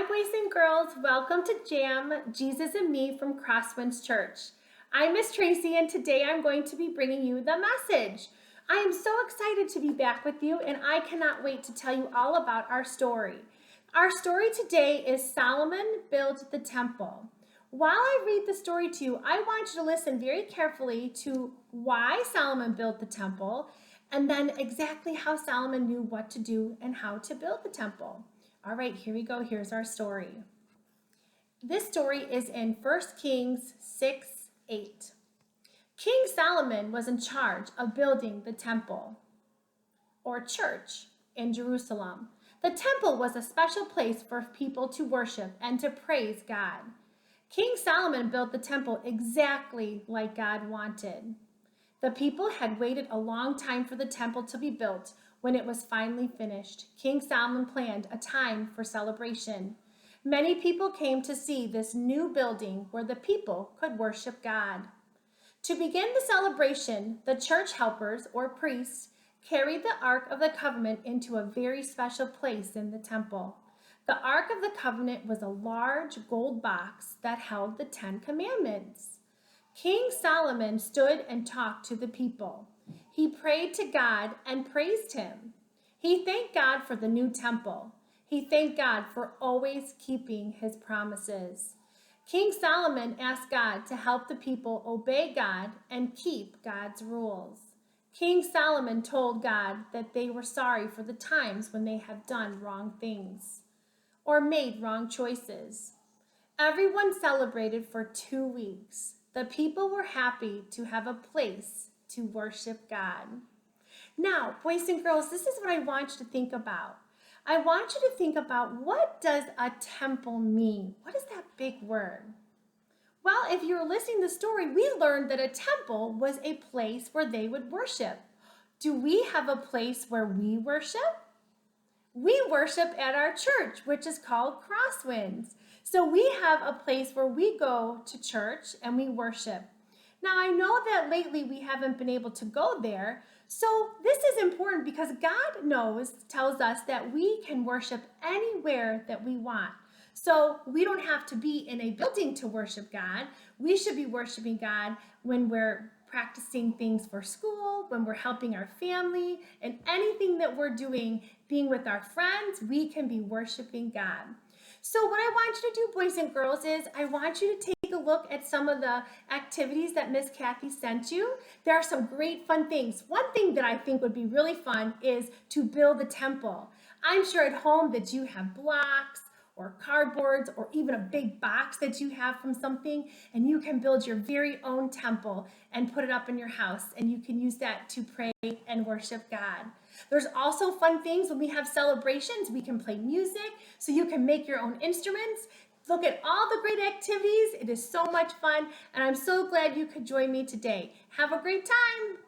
boys and girls. Welcome to Jam, Jesus and Me from Crosswinds Church. I'm Miss Tracy, and today I'm going to be bringing you the message. I am so excited to be back with you, and I cannot wait to tell you all about our story. Our story today is Solomon Built the Temple. While I read the story to you, I want you to listen very carefully to why Solomon built the temple, and then exactly how Solomon knew what to do and how to build the temple. All right, here we go. Here's our story. This story is in 1 Kings 6:8. King Solomon was in charge of building the temple, or church, in Jerusalem. The temple was a special place for people to worship and to praise God. King Solomon built the temple exactly like God wanted. The people had waited a long time for the temple to be built. When it was finally finished, King Solomon planned a time for celebration. Many people came to see this new building where the people could worship God. To begin the celebration, the church helpers, or priests, carried the Ark of the Covenant into a very special place in the temple. The Ark of the Covenant was a large gold box that held the 10 Commandments. King Solomon stood and talked to the people. He prayed to God and praised him. He thanked God for the new temple. He thanked God for always keeping his promises. King Solomon asked God to help the people obey God and keep God's rules. King Solomon told God that they were sorry for the times when they had done wrong things or made wrong choices. Everyone celebrated for 2 weeks. The people were happy to have a place to worship God. Now, boys and girls, this is what I want you to think about. I want you to think about, what does a temple mean? What is that big word? Well, if you were listening to the story, we learned that a temple was a place where they would worship. Do we have a place where we worship? We worship at our church, which is called Crosswinds. So we have a place where we go to church and we worship. Now, I know that lately we haven't been able to go there, so this is important because God tells us that we can worship anywhere that we want. So we don't have to be in a building to worship God. We should be worshiping God when we're practicing things for school, when we're helping our family, and anything that we're doing, being with our friends, we can be worshiping God. So what I want you to do, boys and girls, is I want you to take a look at some of the activities that Miss Kathy sent you. There are some great fun things. One thing that I think would be really fun is to build a temple. I'm sure at home that you have blocks or cardboards or even a big box that you have from something, and you can build your very own temple and put it up in your house, and you can use that to pray and worship God. There's also fun things when we have celebrations. We can play music, so you can make your own instruments. Look at all the great activities. It is so much fun, and I'm so glad you could join me today. Have a great time.